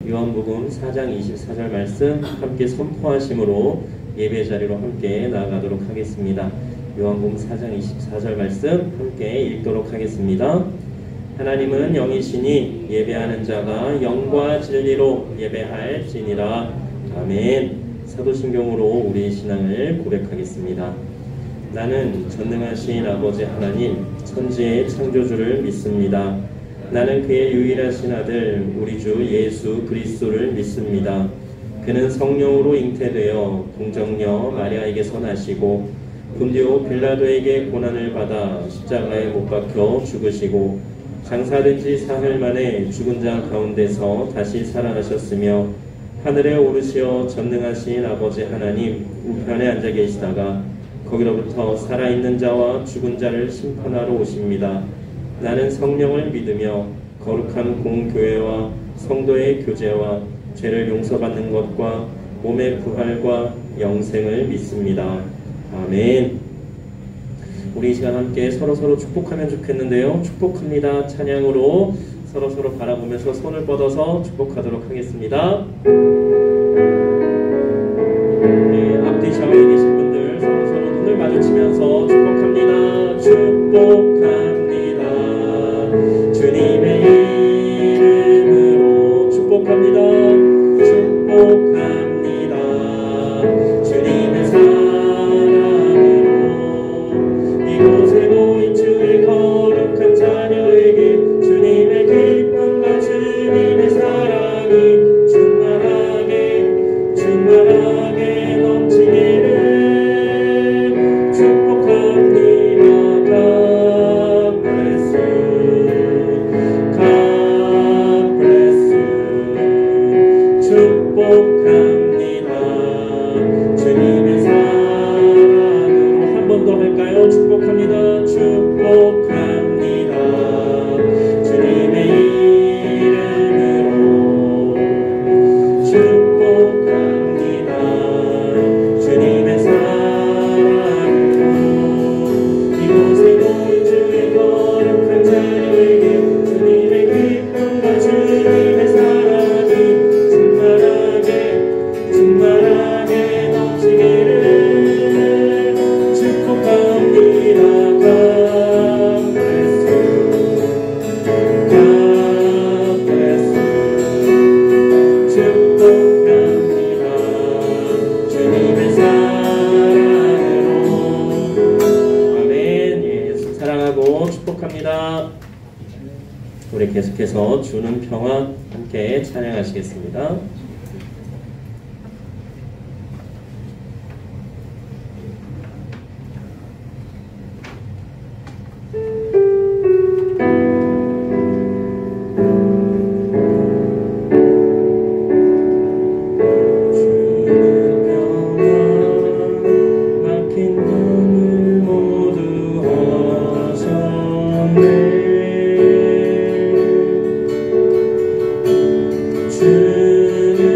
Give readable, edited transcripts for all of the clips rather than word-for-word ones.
요한복음 4장 24절 말씀 함께 선포하심으로 예배 자리로 함께 나아가도록 하겠습니다. 요한복음 4장 24절 말씀 함께 읽도록 하겠습니다. 하나님은 영이시니 예배하는 자가 영과 진리로 예배할지니라. 아멘. 사도신경으로 우리의 신앙을 고백하겠습니다. 나는 전능하신 아버지 하나님, 천지의 창조주를 믿습니다. 나는 그의 유일하신 아들 우리 주 예수 그리스도를 믿습니다. 그는 성령으로 잉태되어 동정녀 마리아에게서 나시고 본디오 빌라도에게 고난을 받아 십자가에 못 박혀 죽으시고 장사된 지 사흘 만에 죽은 자 가운데서 다시 살아나셨으며 하늘에 오르시어 전능하신 아버지 하나님 우편에 앉아 계시다가 거기로부터 살아있는 자와 죽은 자를 심판하러 오십니다. 나는 성령을 믿으며 거룩한 공교회와 성도의 교제와 죄를 용서받는 것과 몸의 부활과 영생을 믿습니다. 아멘. 우리 이 시간 함께 서로서로 축복하면 좋겠는데요. 축복합니다. 찬양으로 서로서로 바라보면서 손을 뻗어서 축복하도록 하겠습니다. 네, 앞뒤 샤워에 계신 분들 서로서로 눈을 마주치면서 축복합니다. 축복합니다. 주님의 이름으로 축복합니다. 축복합니다. 주님의 사랑으로 이곳에 모인 주의 거룩한 자녀에게 주님의 기쁨과 주님의 사랑이 충만하게 넘치기를 축복합니다. 축복합니다. 주님의 사랑으로 한 번 더 할까요? 축복합니다. 축복합니다. 주님의 이름으로 축복합니다. 주님의 사랑으로 이곳에 모인 주의 거룩한 자녀에게 주님의 기쁨과 주님의 사랑이 충만하게 넘치기를 축복합니다. God bless you. God bless you. 축복합니다. 주님의 사랑으로. 아멘. 예수 사랑하고 축복합니다. 우리 계속해서 주는 평화 함께 찬양하시겠습니다. 주는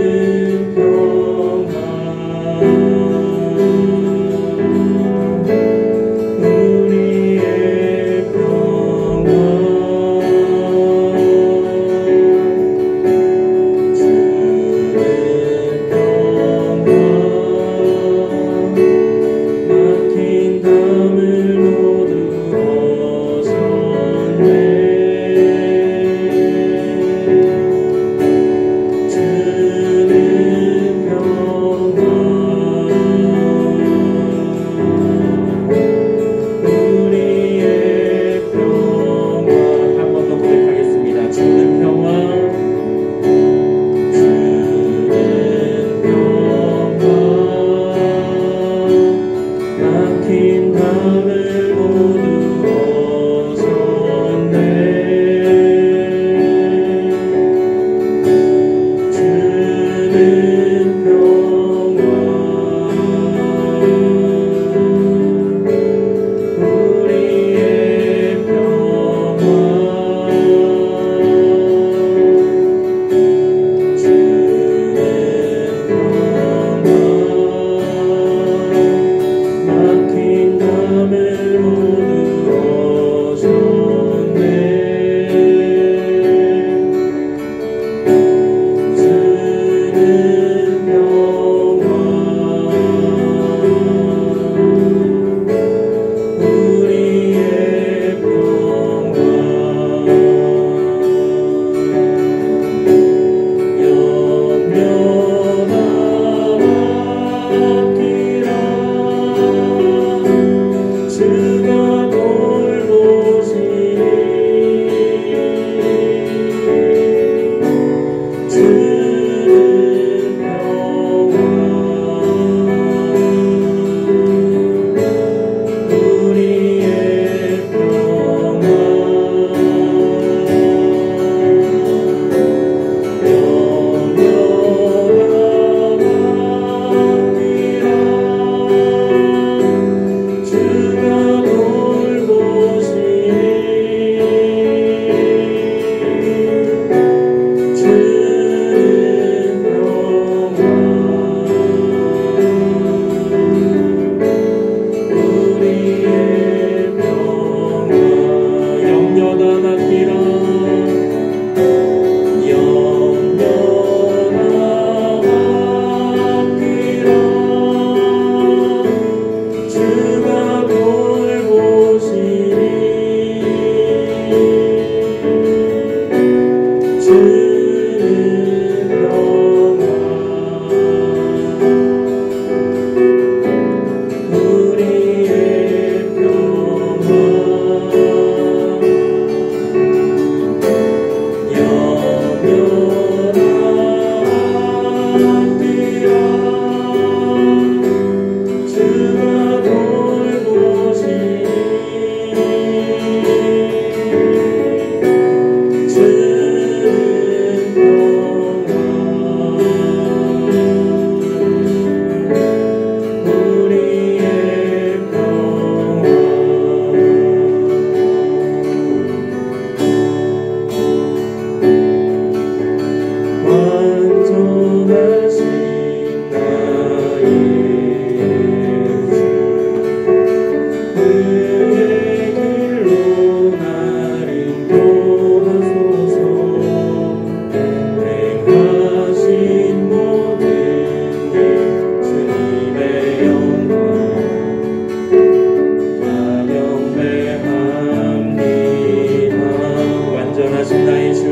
나의 주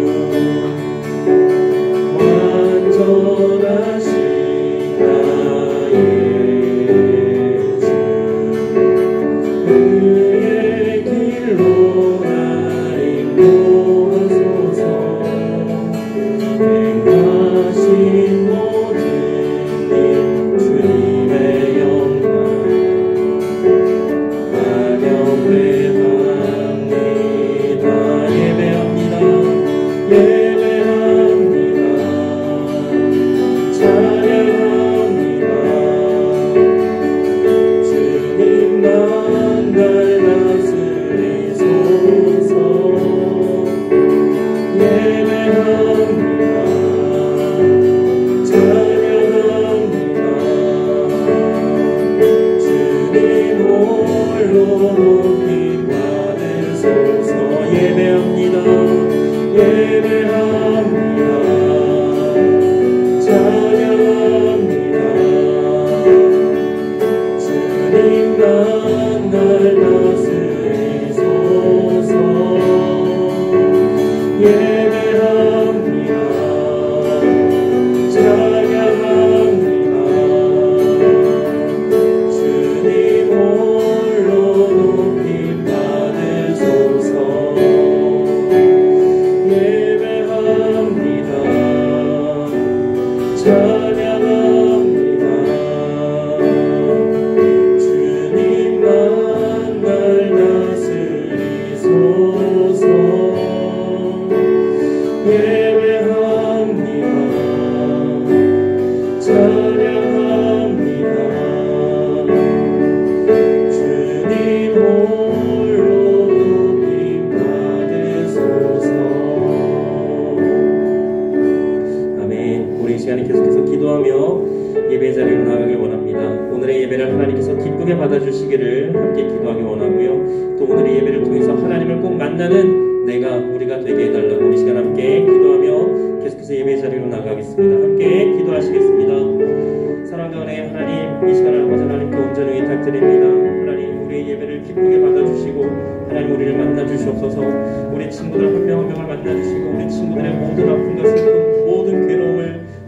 완전하신 나의 주 그의 길로 나 인도하소서 행하신 모든 일 주님의 영광 찬양합니다. 예배합니다. 예배합니다. 찬양합니다. 주님만 날 다스리소서. 예배합니다. 찬양합니다. 주님 홀로 높임 받으소서. 예배합니다. 예배합니다. 찬양합니다. 주님만 날 다스리소서. 예배합니다. 찬양합니다. 주님 홀로 높임 받으소서. 예배합니다. 찬양합니다. 주님만 날 다스리소서. 예배합니다. 찬양합니다. 주님 홀로 높임 받으소서. 아멘. 우리 이 시간에 계속해서 기도하며 예배 자리로 나가길 원합니다. 오늘의 예배를 하나님께서 기쁘게 받아주시기를 함께 기도하기 원하고요. 또 오늘의 예배를 통해서 하나님을 꼭 만나는 우리가 되게 해달라고 우리 시간 함께 기도하며 계속해서 예배 자리로 나가겠습니다. 함께 기도하시겠습니다. 사랑과 은혜의 하나님, 이 시간을 아버지 하나님께 온전히 의탁드립니다. 하나님, 우리의 예배를 기쁘게 받아주시고 하나님 우리를 만나주시옵소서. 우리 친구들 한 명 한 명을 만나주시고 우리 친구들의 모든 아픔과 슬픔, 모든 괴로움을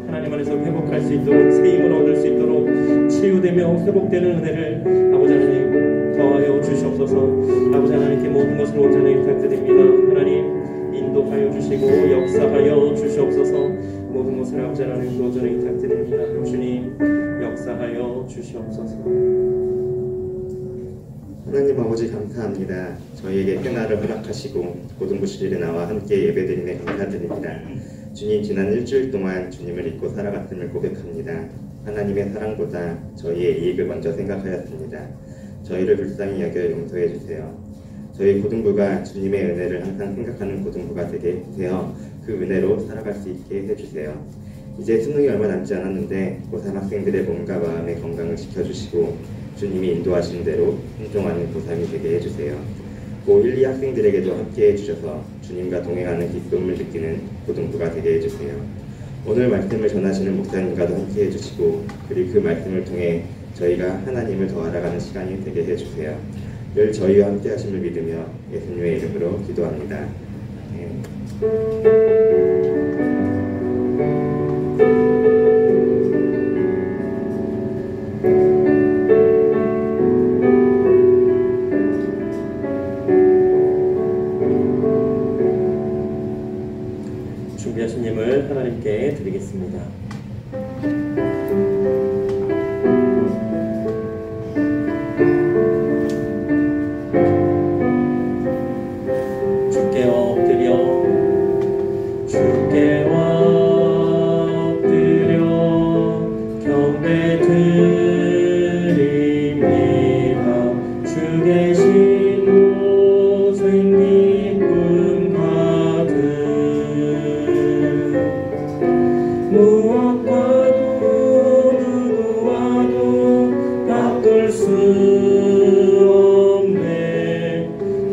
하나님 안에서 회복할 수 있도록, 새 힘을 얻을 수 있도록 치유되며 회복되는 은혜를 아버지 하나님 더하여 주시옵소서. 아버지 하나님께 모든 것을 온전히 부탁드립니다. 하나님 인도하여 주시고 역사하여 주시옵소서. 모든 것을 아버지 하나님 온전히 부탁드립니다. 주님 역사하여 주시옵소서. 하나님 아버지 감사합니다. 저희에게 평화를 허락하시고 고등부실에 나와 함께 예배드림에 감사드립니다. 주님, 지난 일주일 동안 주님을 믿고 살아갔음을 고백합니다. 하나님의 사랑보다 저희의 이익을 먼저 생각하였습니다. 저희를 불쌍히 여겨 용서해 주세요. 저희 고등부가 주님의 은혜를 항상 생각하는 고등부가 되게 되어 그 은혜로 살아갈 수 있게 해주세요. 이제 수능이 얼마 남지 않았는데 고3 학생들의 몸과 마음의 건강을 지켜주시고 주님이 인도하신 대로 순종하는 고3이 되게 해주세요. 고1, 2 학생들에게도 함께 해주셔서 주님과 동행하는 기쁨을 느끼는 고등부가 되게 해주세요. 오늘 말씀을 전하시는 목사님과도 함께 해주시고 그리고 그 말씀을 통해 저희가 하나님을 더 알아가는 시간이 되게 해주세요. 늘 저희와 함께 하심을 믿으며 예수님의 이름으로 기도합니다. 준비하신 예물 하나님께 드리겠습니다.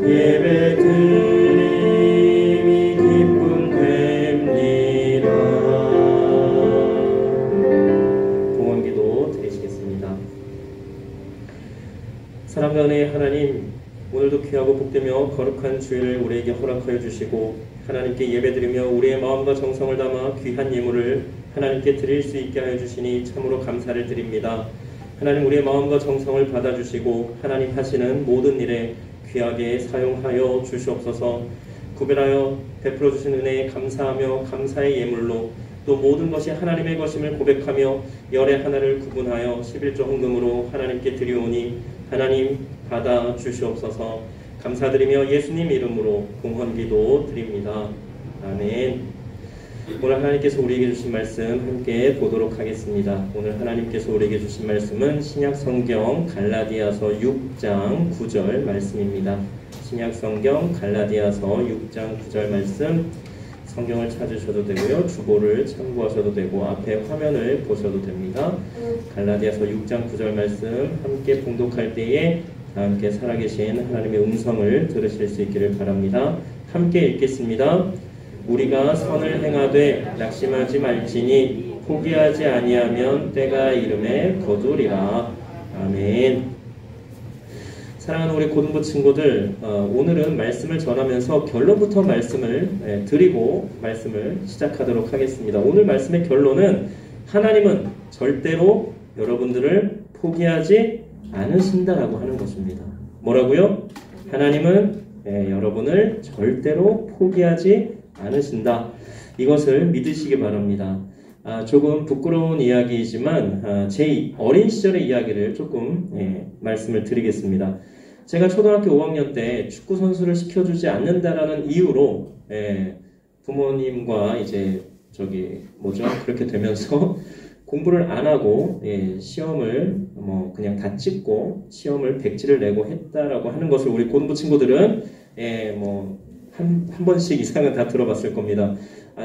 예배 드림이 기쁨 됩니다. 복되며 거룩한 주일을 우리에게 허락하여 주시고 하나님께 예배드리며 우리의 마음과 정성을 담아 귀한 예물을 하나님께 드릴 수 있게 하여 주시니 참으로 감사를 드립니다. 하나님 우리의 마음과 정성을 받아주시고 하나님 하시는 모든 일에 귀하게 사용하여 주시옵소서. 구별하여 베풀어 주신 은혜에 감사하며 감사의 예물로 또 모든 것이 하나님의 것임을 고백하며 열의 하나를 구분하여 11조 헌금으로 하나님께 드리오니 하나님 받아 주시옵소서. 감사드리며 예수님 이름으로 공헌기도 드립니다. 아멘. 오늘 하나님께서 우리에게 주신 말씀 함께 보도록 하겠습니다. 오늘 하나님께서 우리에게 주신 말씀은 신약성경 갈라디아서 6장 9절 말씀입니다. 신약성경 갈라디아서 6장 9절 말씀, 성경을 찾으셔도 되고요, 주보를 참고하셔도 되고 앞에 화면을 보셔도 됩니다. 갈라디아서 6장 9절 말씀 함께 봉독할 때에 함께 살아계신 하나님의 음성을 들으실 수 있기를 바랍니다. 함께 읽겠습니다. 우리가 선을 행하되 낙심하지 말지니 포기하지 아니하면 때가 이름에 거두리라. 아멘. 사랑하는 우리 고등부 친구들, 오늘은 말씀을 전하면서 결론부터 말씀을 드리고 말씀을 시작하도록 하겠습니다. 오늘 말씀의 결론은 하나님은 절대로 여러분들을 포기하지 않으신다라고 하는 것입니다. 뭐라고요? 하나님은 여러분을 절대로 포기하지 않으신다. 이것을 믿으시기 바랍니다. 조금 부끄러운 이야기이지만 제 어린 시절의 이야기를 조금 말씀을 드리겠습니다. 제가 초등학교 5학년 때 축구 선수를 시켜주지 않는다라는 이유로 부모님과 이제 그렇게 되면서 공부를 안 하고 시험을 그냥 다 찍고 시험을 백지를 내고 했다라고 하는 것을 우리 고등부 친구들은 한 번씩 이상은 다 들어봤을 겁니다.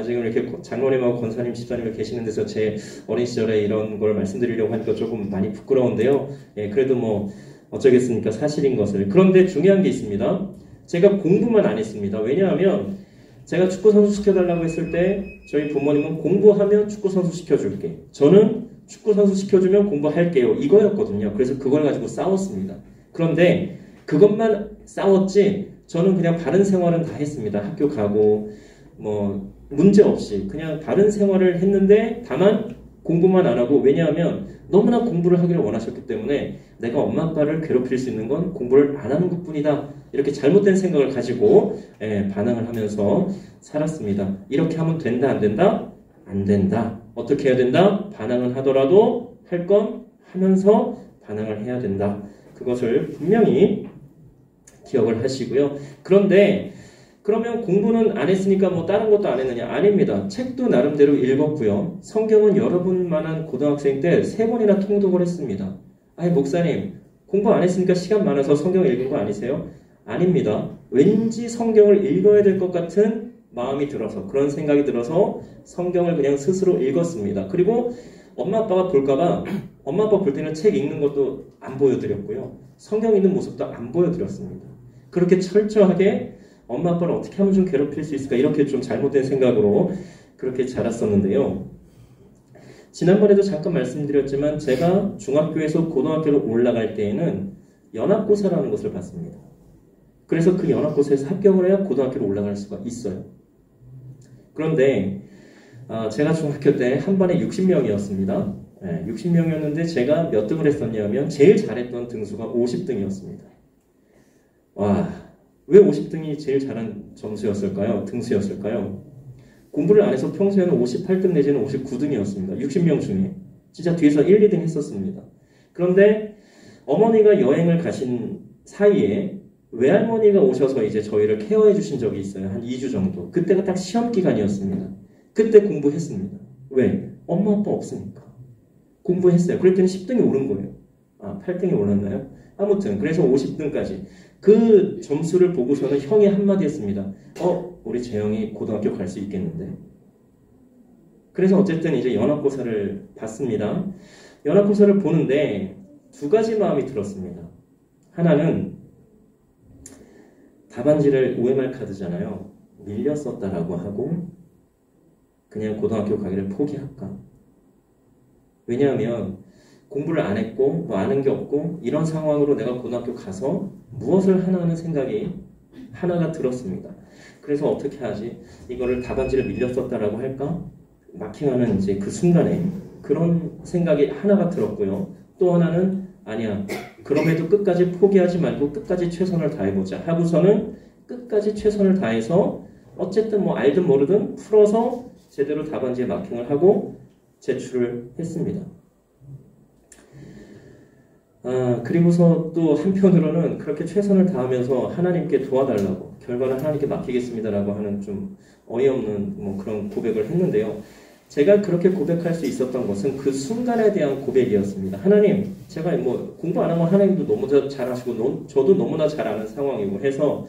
지금 이렇게 장로님하고 권사님, 집사님이 계시는 데서 제 어린 시절에 이런 걸 말씀드리려고 하니까 조금 많이 부끄러운데요. 그래도 어쩌겠습니까? 사실인 것을. 그런데 중요한 게 있습니다. 제가 공부만 안 했습니다. 왜냐하면 제가 축구선수 시켜달라고 했을 때 저희 부모님은 공부하면 축구선수 시켜줄게. 저는 축구선수 시켜주면 공부할게요. 이거였거든요. 그래서 그걸 가지고 싸웠습니다. 그런데 그것만 싸웠지 저는 그냥 바른 생활은 다 했습니다. 학교 가고 문제 없이 그냥 바른 생활을 했는데 다만 공부만 안 하고, 왜냐하면 너무나 공부를 하기를 원하셨기 때문에 내가 엄마 아빠를 괴롭힐 수 있는 건 공부를 안 하는 것뿐이다. 이렇게 잘못된 생각을 가지고 반항을 하면서 살았습니다. 이렇게 하면 된다 안 된다? 안 된다. 어떻게 해야 된다? 반항을 하더라도 할 건 하면서 반항을 해야 된다. 그것을 분명히 기억을 하시고요. 그런데 그러면 공부는 안 했으니까 다른 것도 안 했느냐? 아닙니다. 책도 나름대로 읽었고요. 성경은 여러분만한 고등학생 때 3번이나 통독을 했습니다. 목사님, 공부 안 했으니까 시간 많아서 성경 읽은 거 아니세요? 아닙니다. 왠지 성경을 읽어야 될 것 같은 마음이 들어서, 그런 생각이 들어서 성경을 그냥 스스로 읽었습니다. 그리고 엄마 아빠가 볼까봐 엄마 아빠 볼 때는 책 읽는 것도 안 보여드렸고요. 성경 읽는 모습도 안 보여드렸습니다. 그렇게 철저하게 엄마 아빠를 어떻게 하면 좀 괴롭힐 수 있을까, 이렇게 좀 잘못된 생각으로 그렇게 자랐었는데요. 지난번에도 잠깐 말씀드렸지만 제가 중학교에서 고등학교로 올라갈 때에는 연합고사라는 것을 봤습니다. 그래서 그 연합고사에서 합격을 해야 고등학교로 올라갈 수가 있어요. 그런데 제가 중학교 때 한 반에 60명이었습니다. 60명이었는데 제가 몇 등을 했었냐면 제일 잘했던 등수가 50등이었습니다. 와, 왜 50등이 제일 잘한 점수였을까요? 등수였을까요? 공부를 안 해서 평소에는 58등 내지는 59등이었습니다. 60명 중에. 진짜 뒤에서 1, 2등 했었습니다. 그런데 어머니가 여행을 가신 사이에 외할머니가 오셔서 이제 저희를 케어해 주신 적이 있어요. 한 2주 정도. 그때가 딱 시험 기간이었습니다. 그때 공부했습니다. 왜? 엄마 아빠 없으니까. 공부했어요. 그랬더니 10등이 오른 거예요. 8등이 올랐나요? 아무튼 그래서 50등까지. 그 점수를 보고서는 형이 한마디 했습니다. 우리 재영이 고등학교 갈 수 있겠는데. 그래서 어쨌든 이제 연합고사를 봤습니다. 연합고사를 보는데 두 가지 마음이 들었습니다. 하나는 답안지를 OMR 카드잖아요. 밀렸었다라고 하고 그냥 고등학교 가기를 포기할까? 왜냐하면 공부를 안 했고 아는 게 없고 이런 상황으로 내가 고등학교 가서 무엇을 하나 하는 생각이 하나가 들었습니다. 그래서 어떻게 하지? 이거를 답안지를 밀렸었다라고 할까? 마킹하는 이제 그 순간에 그런 생각이 하나가 들었고요. 또 하나는 아니야. 그럼에도 끝까지 포기하지 말고 끝까지 최선을 다해보자. 하고서는 끝까지 최선을 다해서 어쨌든 뭐 알든 모르든 풀어서 제대로 답안지에 마킹을 하고 제출을 했습니다. 그리고서 또 한편으로는 그렇게 최선을 다하면서 하나님께 도와달라고 결과는 하나님께 맡기겠습니다라고 하는 좀 어이없는 뭐 그런 고백을 했는데요. 제가 그렇게 고백할 수 있었던 것은 그 순간에 대한 고백이었습니다. 하나님, 제가 뭐 공부 안 하면 하나님도 너무 잘하시고 저도 너무나 잘 아는 상황이고 해서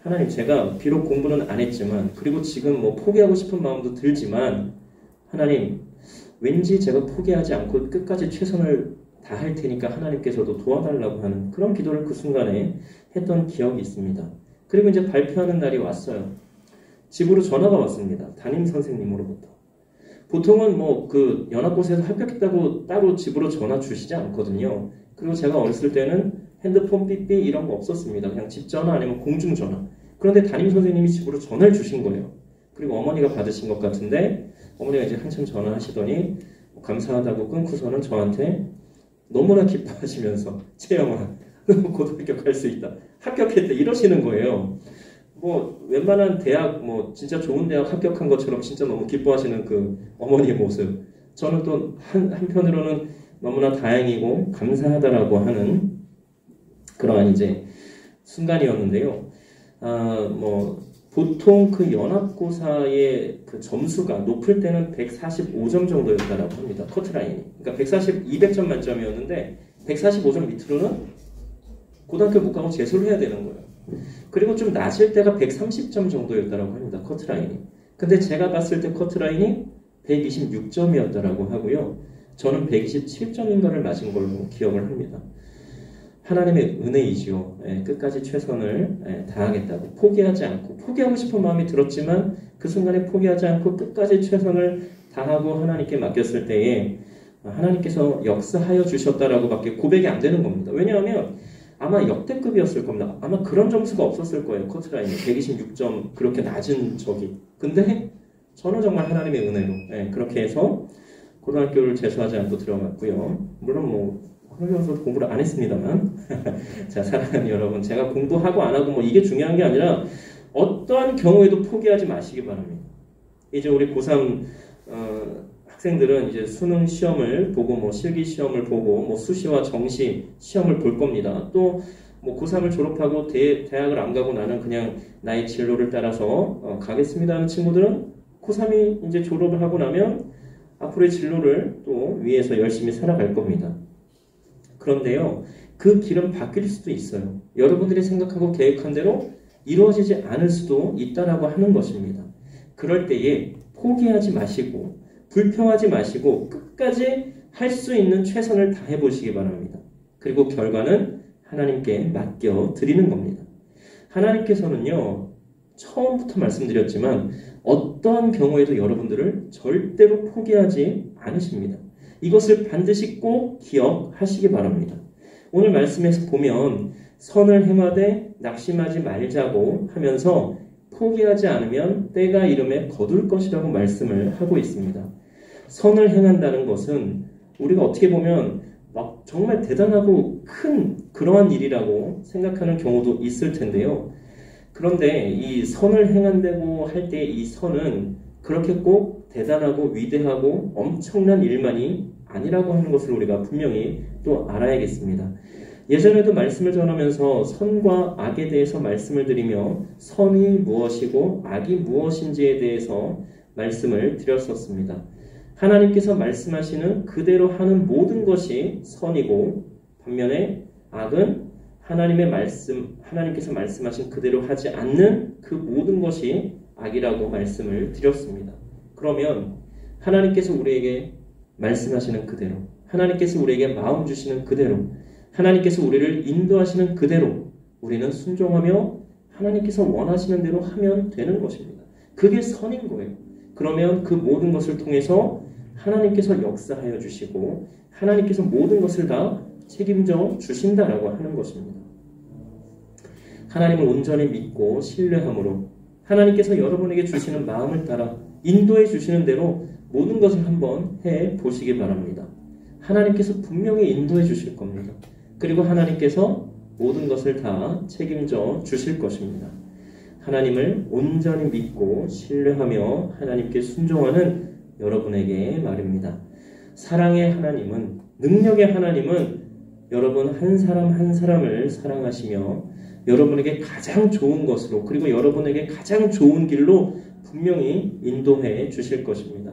하나님, 제가 비록 공부는 안 했지만 그리고 지금 뭐 포기하고 싶은 마음도 들지만 하나님, 왠지 제가 포기하지 않고 끝까지 최선을 다할 테니까 하나님께서도 도와달라고 하는 그런 기도를 그 순간에 했던 기억이 있습니다. 그리고 이제 발표하는 날이 왔어요. 집으로 전화가 왔습니다. 담임 선생님으로부터. 보통은 뭐 그 연합고시에서 합격했다고 따로 집으로 전화 주시지 않거든요. 그리고 제가 어렸을 때는 핸드폰 삐삐 이런 거 없었습니다. 그냥 집 전화 아니면 공중 전화. 그런데 담임 선생님이 집으로 전화를 주신 거예요. 그리고 어머니가 받으신 것 같은데 어머니가 이제 한참 전화하시더니 감사하다고 끊고서는 저한테 너무나 기뻐하시면서 채영아, 너 고등학교 갈 수 있다. 합격했대. 이러시는 거예요. 뭐 웬만한 대학 뭐 진짜 좋은 대학 합격한 것처럼 진짜 너무 기뻐하시는 그 어머니의 모습. 저는 또 한편으로는 너무나 다행이고 감사하다라고 하는 그러한 이제 순간이었는데요. 뭐 보통 그 연합고사의 그 점수가 높을 때는 145점 정도였다라고 합니다. 커트라인이. 그러니까 200점 만점이었는데 145점 밑으로는 고등학교 못 가고 재수를 해야 되는 거예요. 그리고 좀 낮을 때가 130점 정도였다라고 합니다. 커트라인이. 근데 제가 봤을 때 커트라인이 126점이었다라고 하고요. 저는 127점인가를 맞은 걸로 기억을 합니다. 하나님의 은혜이지요. 끝까지 최선을 다하겠다고 포기하지 않고 포기하고 싶은 마음이 들었지만 그 순간에 포기하지 않고 끝까지 최선을 다하고 하나님께 맡겼을 때에 하나님께서 역사하여 주셨다라고 밖에 고백이 안 되는 겁니다. 왜냐하면 아마 역대급이었을 겁니다. 아마 그런 점수가 없었을 거예요. 커트라인이 126점 그렇게 낮은 적이. 근데 저는 정말 하나님의 은혜로 그렇게 해서 고등학교를 재수하지 않고 들어갔고요. 물론 뭐 그러면서 공부를 안 했습니다만 자, 사랑하는 여러분, 제가 공부하고 안 하고 뭐 이게 중요한 게 아니라 어떠한 경우에도 포기하지 마시기 바랍니다. 이제 우리 고3 학생들은 이제 수능 시험을 보고 뭐 실기 시험을 보고 뭐 수시와 정시 시험을 볼 겁니다. 또 뭐 고3을 졸업하고 대학을 안 가고 나는 그냥 나의 진로를 따라서 가겠습니다 하는 친구들은 고3이 이제 졸업을 하고 나면 앞으로의 진로를 또 위해서 열심히 살아갈 겁니다. 그런데요, 그 길은 바뀔 수도 있어요. 여러분들이 생각하고 계획한 대로 이루어지지 않을 수도 있다라고 하는 것입니다. 그럴 때에 포기하지 마시고 불평하지 마시고 끝까지 할 수 있는 최선을 다해 보시기 바랍니다. 그리고 결과는 하나님께 맡겨 드리는 겁니다. 하나님께서는요, 처음부터 말씀드렸지만 어떠한 경우에도 여러분들을 절대로 포기하지 않으십니다. 이것을 반드시 꼭 기억하시기 바랍니다. 오늘 말씀에서 보면 선을 행하되 낙심하지 말자고 하면서 포기하지 않으면 때가 이름에 거둘 것이라고 말씀을 하고 있습니다. 선을 행한다는 것은 우리가 어떻게 보면 막 정말 대단하고 큰 그러한 일이라고 생각하는 경우도 있을 텐데요. 그런데 이 선을 행한다고 할 때 이 선은 그렇게 꼭 대단하고 위대하고 엄청난 일만이 아니라고 하는 것을 우리가 분명히 또 알아야겠습니다. 예전에도 말씀을 전하면서 선과 악에 대해서 말씀을 드리며 선이 무엇이고 악이 무엇인지에 대해서 말씀을 드렸었습니다. 하나님께서 말씀하시는 그대로 하는 모든 것이 선이고 반면에 악은 하나님께서 말씀하신 그대로 하지 않는 그 모든 것이 악이라고 말씀을 드렸습니다. 그러면 하나님께서 우리에게 말씀하시는 그대로, 하나님께서 우리에게 마음 주시는 그대로, 하나님께서 우리를 인도하시는 그대로 우리는 순종하며 하나님께서 원하시는 대로 하면 되는 것입니다. 그게 선인 거예요. 그러면 그 모든 것을 통해서 하나님께서 역사하여 주시고 하나님께서 모든 것을 다 책임져 주신다라고 하는 것입니다. 하나님을 온전히 믿고 신뢰함으로 하나님께서 여러분에게 주시는 마음을 따라 인도해 주시는 대로 모든 것을 한번 해 보시기 바랍니다. 하나님께서 분명히 인도해 주실 겁니다. 그리고 하나님께서 모든 것을 다 책임져 주실 것입니다. 하나님을 온전히 믿고 신뢰하며 하나님께 순종하는 여러분에게 말입니다. 사랑의 하나님은, 능력의 하나님은 여러분 한 사람 한 사람을 사랑하시며 여러분에게 가장 좋은 것으로, 그리고 여러분에게 가장 좋은 길로 분명히 인도해 주실 것입니다.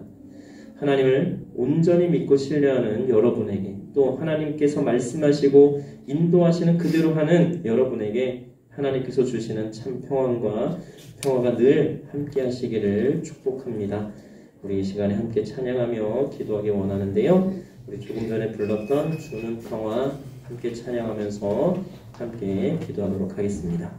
하나님을 온전히 믿고 신뢰하는 여러분에게, 또 하나님께서 말씀하시고 인도하시는 그대로 하는 여러분에게 하나님께서 주시는 참 평안과 평화가 늘 함께 하시기를 축복합니다. 우리 이 시간에 함께 찬양하며 기도하기 원하는데요. 우리 조금 전에 불렀던 주는 평화 함께 찬양하면서 함께 기도하도록 하겠습니다.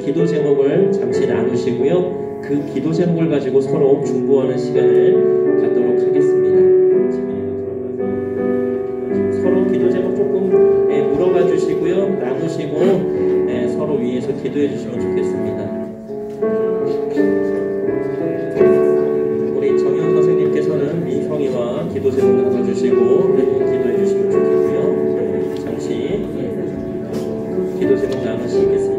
기도 제목을 잠시 나누시고요. 그 기도 제목을 가지고 서로 중보하는 시간을 갖도록 하겠습니다. 서로 기도 제목 조금 물어봐 주시고요. 나누시고 서로 위해서 기도해 주시면 좋겠습니다. 우리 정현 선생님께서는 민성이와 기도 제목 나눠주시고 기도해 주시면 좋겠고요. 잠시 기도 제목 나누시겠습니다.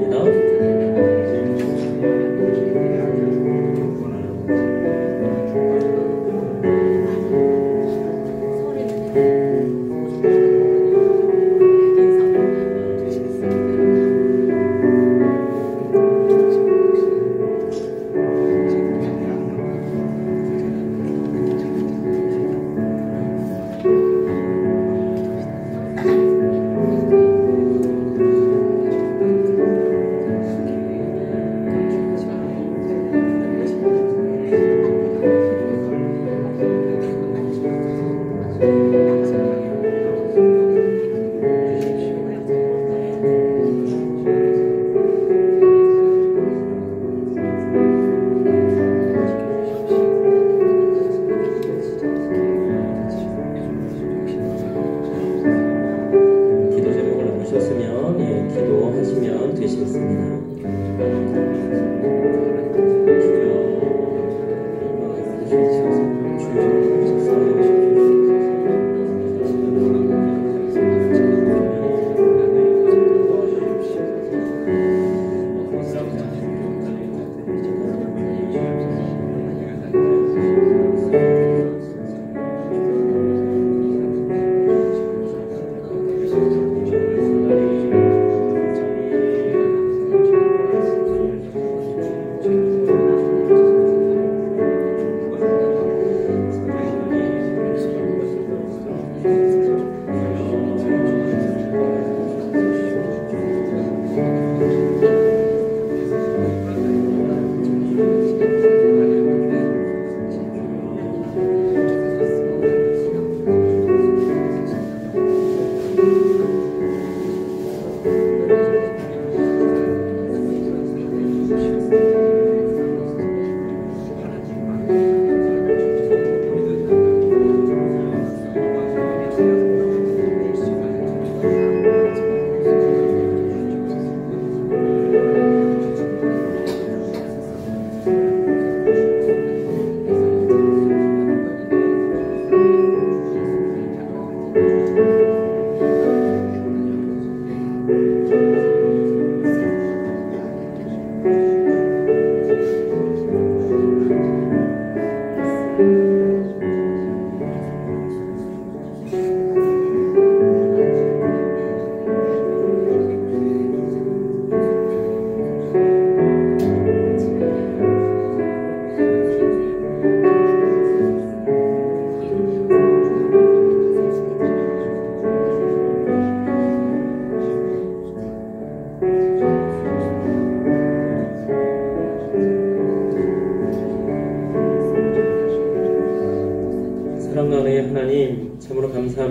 기도하시면 되시겠습니다.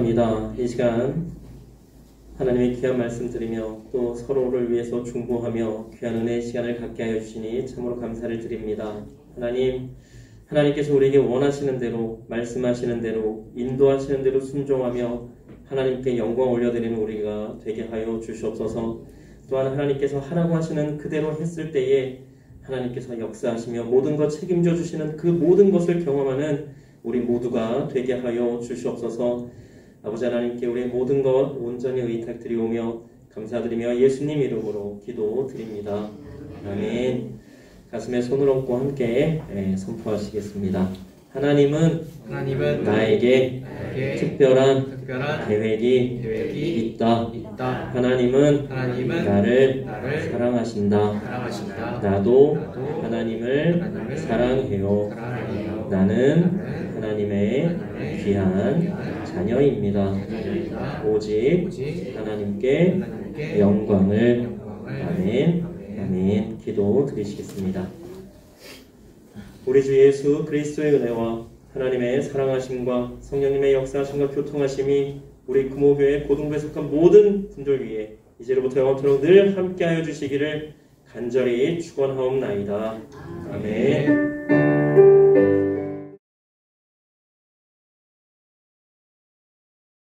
감사합니다. 이 시간 하나님의 귀한 말씀 드리며 또 서로를 위해서 중보하며 귀한 은혜의 시간을 갖게 하여 주시니 참으로 감사를 드립니다. 하나님께서 우리에게 원하시는 대로 말씀하시는 대로 인도하시는 대로 순종하며 하나님께 영광 올려드리는 우리가 되게 하여 주시옵소서. 또한 하나님께서 하라고 하시는 그대로 했을 때에 하나님께서 역사하시며 모든 것 책임져 주시는 그 모든 것을 경험하는 우리 모두가 되게 하여 주시옵소서. 아버지 하나님께 우리의 모든 것 온전히 의탁드리오며 감사드리며 예수님 이름으로 기도드립니다. 아멘. 가슴에 손을 얹고 함께 선포하시겠습니다. 하나님은 나에게 특별한 계획이 있다. 하나님은 나를 사랑하신다. 나도 하나님을 사랑해요. 나는 하나님의 귀한 자녀입니다. 오직 하나님께 영광을. 아멘. 아멘. 기도 드리시겠습니다. 우리 주 예수 그리스도의 은혜와 하나님의 사랑하심과 성령님의 역사하심과 교통하심이 우리 금호교회 고등부에 속한 모든 분들 위해 이제로부터 영원토록 늘 함께하여 주시기를 간절히 축원하옵나이다. 아멘.